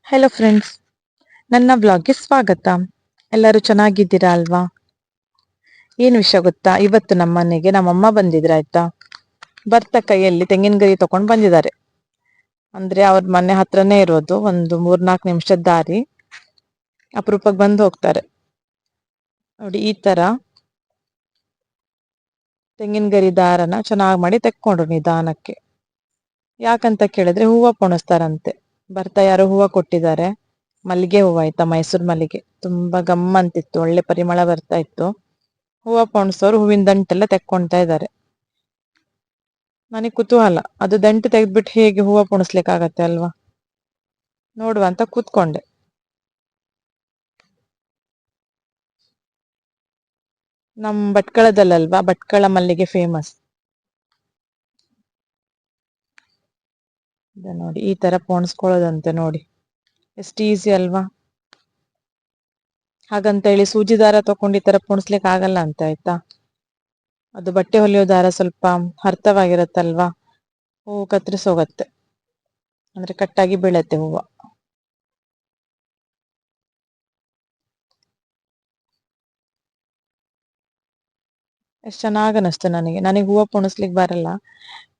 Hello friends, ನನ್ನ ಬ್ಲಾಗ್ಗೆ ಸ್ವಾಗತ. ಎಲ್ಲರೂ ಚೆನ್ನಾಗಿದ್ದೀರಾ ಅಲ್ವಾ? ಏನು ವಿಷಯ ಗೊತ್ತಾ, ಇವತ್ತು ನಮ್ಮ ಮನೆಗೆ ನಮ್ಮಮ್ಮ ಬಂದಿದ್ರು ಆಯ್ತಾ. ಬರ್ತಾ ಕೈಯಲ್ಲಿ ತೆಂಗಿನಗರಿ ತಗೊಂಡು ಬಂದಿದ್ದಾರೆ. ಅಂದ್ರೆ ಅವ್ರ ಮನೆ ಹತ್ರನೇ ಇರೋದು, ಒಂದು 3-4 ನಿಮಿಷದ ದಾರಿ. ಅಪರೂಪಕ್ಕೆ ಬಂದು ಹೋಗ್ತಾರೆ. ನೋಡಿ, ಈ ತರ ತೆಂಗಿನಗರಿ ದಾರನ ಚೆನ್ನಾಗಿ ಮಾಡಿ ತೆಕ್ಕೊಂಡ್ರು ನಿಧಾನಕ್ಕೆ. ಯಾಕಂತ ಕೇಳಿದ್ರೆ ಹೂವ ಪೊಣಿಸ್ತಾರಂತೆ. ಬರ್ತಾ ಯಾರೋ ಹೂವ ಕೊಟ್ಟಿದ್ದಾರೆ, ಮಲ್ಲಿಗೆ ಹೂವ ಆಯ್ತಾ, ಮೈಸೂರು ಮಲ್ಲಿಗೆ. ತುಂಬಾ ಗಮ್ಮಂತಿತ್ತು, ಒಳ್ಳೆ ಪರಿಮಳ ಬರ್ತಾ ಇತ್ತು. ಹೂವ ಪೊಣಸೋರು ಹೂವಿನ ದಂಟೆಲ್ಲ ತೆಕ್ಕೊಂತಾ ಇದ್ದಾರೆ. ನನಗೆ ಕುತೂಹಲ, ಅದು ದಂಟು ತೆಗೆದ್ಬಿಟ್ಟು ಹೇಗೆ ಹೂವ ಪೊಣಿಸ್ಲಿಕ್ಕೆ ಆಗತ್ತೆ ಅಲ್ವಾ, ನೋಡುವ ಅಂತ ಕೂತ್ಕೊಂಡೆ. ನಮ್ ಭಟ್ಕಳದಲ್ಲಲ್ವಾ, ಭಟ್ಕಳ ಮಲ್ಲಿಗೆ ಫೇಮಸ್. ನೋಡಿ, ಈ ತರ ಪೊಣಿಸ್ಕೊಳ್ಳೋದಂತೆ. ನೋಡಿ ಎಷ್ಟು ಈಸಿ ಅಲ್ವಾ. ಹಾಗಂತ ಹೇಳಿ ಸೂಜಿ ದಾರ ತಕೊಂಡು ಈ ತರ ಪೊಣಿಸ್ಲಿಕ್ಕೆ ಆಗಲ್ಲ ಅಂತ ಆಯ್ತಾ. ಅದು ಬಟ್ಟೆ ಹೊಲಿಯೋ ದಾರ ಸ್ವಲ್ಪ ಹರ್ತವಾಗಿರತ್ತಲ್ವಾ, ಹೂವು ಕತ್ರಿಸೋಗತ್ತೆ, ಅಂದ್ರೆ ಕಟ್ಟಾಗಿ ಬೀಳತ್ತೆ ಹೂವ. ಎಷ್ಟ್ ಚೆನ್ನಾಗ್ ಅನಿಸ್ತು ನನಗೆ ಹೂವ ಪೊಣಿಸ್ಲಿಕ್ಕೆ ಬರಲ್ಲ,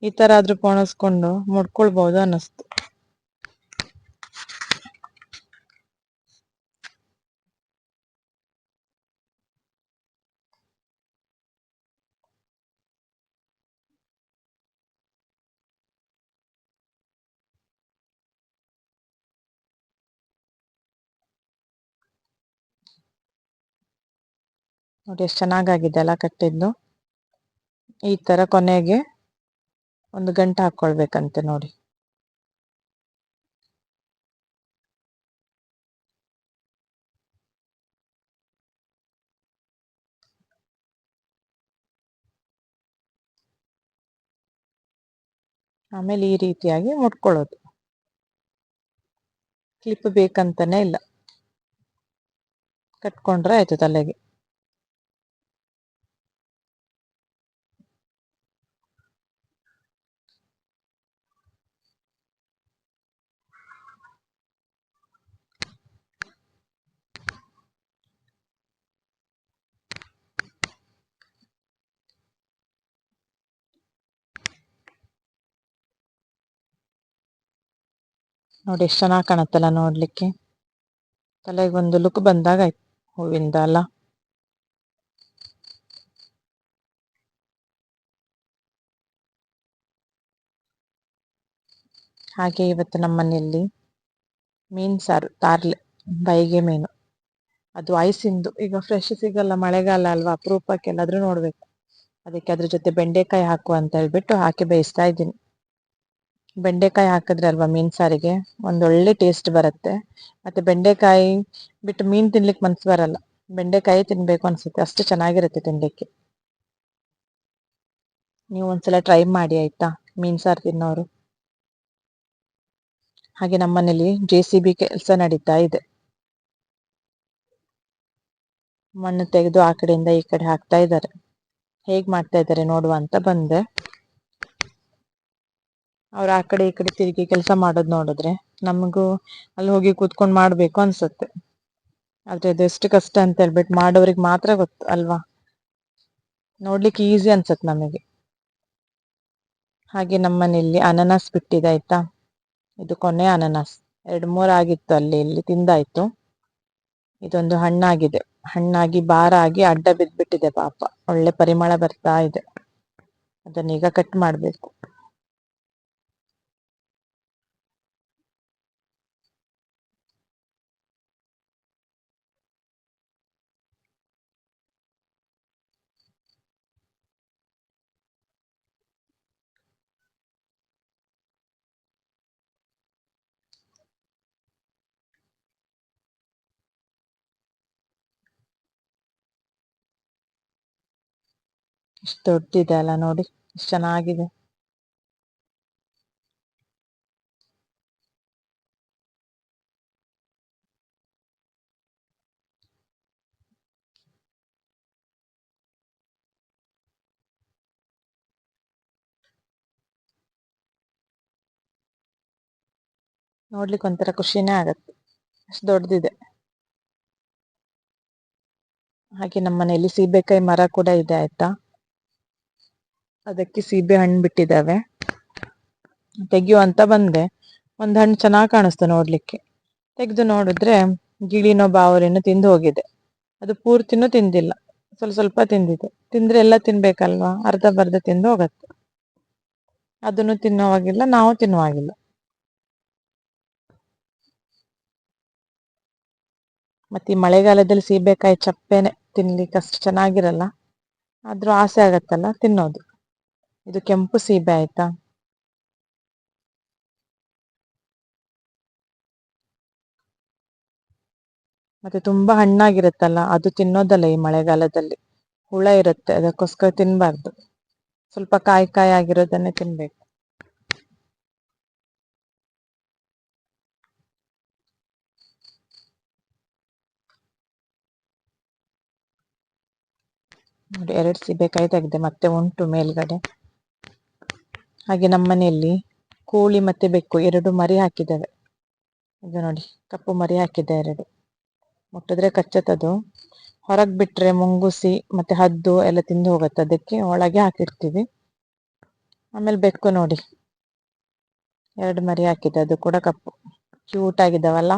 ಈ ತರ ಆದ್ರೂ ಪೊಣಿಸ್ಕೊಂಡು ಮುಡ್ಕೊಳ್ಬಹುದು ಅನ್ನಿಸ್ತು. ನೋಡಿ ಎಷ್ಟು ಚೆನ್ನಾಗಾಗಿದೆ ಅಲ್ಲ ಕಟ್ಟಿದ್ದು. ಈ ತರ ಕೊನೆಗೆ ಒಂದು ಗಂಟೆ ಹಾಕೊಳ್ಬೇಕಂತೆ ನೋಡಿ. ಆಮೇಲೆ ಈ ರೀತಿಯಾಗಿ ಮುಟ್ಕೊಳ್ಳೋದು. ಕ್ಲಿಪ್ ಬೇಕಂತಾನೆ ಇಲ್ಲ, ಕಟ್ಕೊಂಡ್ರೆ ಆಯ್ತು ತಲೆಗೆ. ನೋಡಿ ಎಷ್ಟು ಚೆನ್ನಾಗಿ ಕಾಣತ್ತಲ್ಲ ನೋಡ್ಲಿಕ್ಕೆ. ತಲೆಗೆ ಒಂದು ಲುಕ್ ಬಂದಾಗ ಆಯ್ತು ಹೂವಿಂದ ಅಲ್ಲ. ಹಾಗೆ ಇವತ್ತು ನಮ್ಮ ಮನೆಯಲ್ಲಿ ಮೀನ್ ಸಾರು, ತಾರ್ಲೆ, ಬೈಗೆ ಮೀನು. ಅದು ಐಸಿಂದು, ಈಗ ಫ್ರೆಶ್ ಸಿಗಲ್ಲ, ಮಳೆಗಾಲ ಅಲ್ವಾ, ಅಪರೂಪಕ್ಕೆ ಎಲ್ಲಾದ್ರೂ ನೋಡ್ಬೇಕು. ಅದಕ್ಕೆ ಅದ್ರ ಜೊತೆ ಬೆಂಡೆಕಾಯಿ ಹಾಕು ಅಂತ ಹೇಳ್ಬಿಟ್ಟು ಹಾಕಿ ಬೇಯಿಸ್ತಾ ಇದ್ದೀನಿ. ಬೆಂಡೆಕಾಯಿ ಹಾಕಿದ್ರೆ ಅಲ್ವಾ ಮೀನ್ ಸಾರಿಗೆ ಒಂದೊಳ್ಳೆ ಟೇಸ್ಟ್ ಬರುತ್ತೆ. ಮತ್ತೆ ಬೆಂಡೆಕಾಯಿ ಬಿಟ್ಟು ಮೀನ್ ತಿನ್ಲಿಕ್ಕೆ ಮನ್ಸು ಬರಲ್ಲ, ಬೆಂಡೆಕಾಯಿ ತಿನ್ಬೇಕು ಅನ್ಸುತ್ತೆ, ಅಷ್ಟು ಚೆನ್ನಾಗಿರುತ್ತೆ ತಿನ್ಲಿಕ್ಕೆ. ನೀವು ಒಂದ್ಸಲ ಟ್ರೈ ಮಾಡಿ ಆಯ್ತಾ, ಮೀನ್ ಸಾರು ತಿನ್ನೋರು. ಹಾಗೆ ನಮ್ಮನೇಲಿ JCB ಕೆಲಸ ನಡೀತಾ ಇದೆ. ಮಣ್ಣು ತೆಗೆದು ಆ ಕಡೆಯಿಂದ ಈ ಕಡೆ ಹಾಕ್ತಾ ಇದ್ದಾರೆ. ಹೇಗ್ ಮಾಡ್ತಾ ಇದ್ದಾರೆ ನೋಡುವ ಅಂತ ಬಂದೆ. ಅವ್ರು ಆ ಕಡೆ ಈ ಕಡೆ ತಿರುಗಿ ಕೆಲಸ ಮಾಡೋದು ನೋಡಿದ್ರೆ ನಮಗೂ ಅಲ್ಲಿ ಹೋಗಿ ಕೂತ್ಕೊಂಡು ಮಾಡ್ಬೇಕು ಅನ್ಸುತ್ತೆ. ಆದ್ರೆ ಅದು ಎಷ್ಟು ಕಷ್ಟ ಅಂತ ಹೇಳ್ಬಿಟ್ಟು ಮಾಡೋರಿಗೆ ಮಾತ್ರ ಗೊತ್ತು ಅಲ್ವಾ. ನೋಡ್ಲಿಕ್ಕೆ ಈಸಿ ಅನ್ಸತ್ ನಮಗೆ. ಹಾಗೆ ನಮ್ಮನೇಲಿ ಅನಾನಸ್ ಬಿಟ್ಟಿದೆ ಆಯ್ತಾ, ಇದು ಕೊನೆ ಅನಾನಸ್. 2-3 ಆಗಿತ್ತು, ಅಲ್ಲಿ ಇಲ್ಲಿ ತಿಂದಾಯ್ತು. ಇದೊಂದು ಹಣ್ಣಾಗಿದೆ, ಹಣ್ಣಾಗಿ ಬಾರ ಆಗಿ ಅಡ್ಡ ಬಿದ್ದ್ಬಿಟ್ಟಿದೆ ಪಾಪ. ಒಳ್ಳೆ ಪರಿಮಳ ಬರ್ತಾ ಇದೆ, ಅದನ್ನೀಗ ಕಟ್ ಮಾಡ್ಬೇಕು. ಇಷ್ಟು ದೊಡ್ಡದಿದೆ ಅಲ್ಲ ನೋಡಿ, ಎಷ್ಟು ಚೆನ್ನಾಗಿದೆ. ನೋಡ್ಲಿಕ್ಕೆ ಒಂಥರ ಖುಷಿನೇ ಆಗತ್ತೆ, ಅಷ್ಟು ದೊಡ್ಡದಿದೆ. ಹಾಗೆ ನಮ್ಮ ಮನೆಯಲ್ಲಿ ಸೀಬೆಕಾಯಿ ಮರ ಕೂಡ ಇದೆ ಆಯ್ತಾ, ಅದಕ್ಕೆ ಸೀಬೆ ಹಣ್ಣು ಬಿಟ್ಟಿದ್ದಾವೆ. ತೆಗಿಯೋ ಅಂತ ಬಂದೆ, ಒಂದು ಹಣ್ಣು ಚೆನ್ನಾಗಿ ಕಾಣಿಸ್ತು ನೋಡ್ಲಿಕ್ಕೆ. ತೆಗೆದು ನೋಡಿದ್ರೆ ಗಿಳಿನೋ ಬಾವಲಿನೋ ತಿಂದು ಹೋಗಿದೆ. ಅದು ಪೂರ್ತಿನೂ ತಿಂದಿಲ್ಲ, ಸ್ವಲ್ಪ ಸ್ವಲ್ಪ ತಿಂದಿದೆ. ತಿಂದ್ರೆ ಎಲ್ಲ ತಿನ್ಬೇಕಲ್ವಾ, ಅರ್ಧ ಬರ್ಧ ತಿಂದು ಹೋಗತ್ತೆ. ಅದನ್ನು ತಿನ್ನುವಾಗಿಲ್ಲ, ನಾವು ತಿನ್ನುವಾಗಿಲ್ಲ. ಮತ್ತೆ ಈ ಮಳೆಗಾಲದಲ್ಲಿ ಸೀಬೆಕಾಯಿ ಚಪ್ಪೆನೆ, ತಿನ್ಲಿಕ್ಕೆ ಅಷ್ಟು ಚೆನ್ನಾಗಿರಲ್ಲ, ಆದ್ರೂ ಆಸೆ ಆಗತ್ತಲ್ಲ ತಿನ್ನೋದು. ಇದು ಕೆಂಪು ಸೀಬೆ ಆಯ್ತಾ. ಮತ್ತೆ ತುಂಬಾ ಹಣ್ಣಾಗಿರುತ್ತಲ್ಲ, ಅದು ತಿನ್ನೋದಲ್ಲ ಈ ಮಳೆಗಾಲದಲ್ಲಿ. ಹುಳ ಇರುತ್ತೆ, ಅದಕ್ಕೋಸ್ಕರ ತಿನ್ಬಾರ್ದು. ಸ್ವಲ್ಪ ಕಾಯಿ ಕಾಯಿ ಆಗಿರೋದನ್ನೇ ತಿನ್ಬೇಕು. ನೋಡಿ, 2 ಸೀಬೆಕಾಯಿ ತೆಗೆದೆ, ಮತ್ತೆ ಉಂಟು ಮೇಲ್ಗಡೆ. ಹಾಗೆ ನಮ್ಮನೆಯಲ್ಲಿ ಕೋಳಿ ಮತ್ತೆ ಬೆಕ್ಕು 2 ಮರಿ ಹಾಕಿದ್ದೇವೆ. ಇದು ನೋಡಿ, ಕಪ್ಪು ಮರಿ ಹಾಕಿದ್ದೆ 2. ಮುಟ್ಟಿದ್ರೆ ಕಚ್ಚತ್ತದು. ಹೊರಗೆ ಬಿಟ್ರೆ ಮುಂಗುಸಿ ಮತ್ತೆ ಹದ್ದು ಎಲ್ಲ ತಿಂದು ಹೋಗುತ್ತೆ, ಅದಕ್ಕೆ ಒಳಗೆ ಹಾಕಿರ್ತೀವಿ. ಆಮೇಲೆ ಬೆಕ್ಕು ನೋಡಿ, 2 ಮರಿ ಹಾಕಿದೆ, ಅದು ಕೂಡ ಕಪ್ಪು. ಕ್ಯೂಟ್ ಆಗಿದ್ದಾವಲ್ಲ.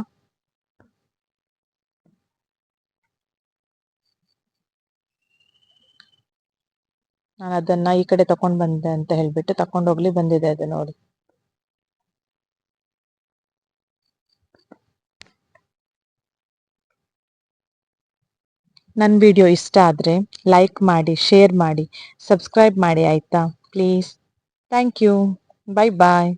ನಾನು ಅದನ್ನ ಈ ಕಡೆ ತಕೊಂಡ್ ಬಂದೆ ಅಂತ ಹೇಳ್ಬಿಟ್ಟು ತಕೊಂಡ್ ಹೋಗ್ಲಿ ಬಂದಿದೆ ಅದು ನೋಡಿ. ನನ್ನ ವಿಡಿಯೋ ಇಷ್ಟ ಆದರೆ ಲೈಕ್ ಮಾಡಿ, ಶೇರ್ ಮಾಡಿ, ಸಬ್ಸ್ಕ್ರೈಬ್ ಮಾಡಿ ಆಯಿತಾ please. Thank you. Bye bye.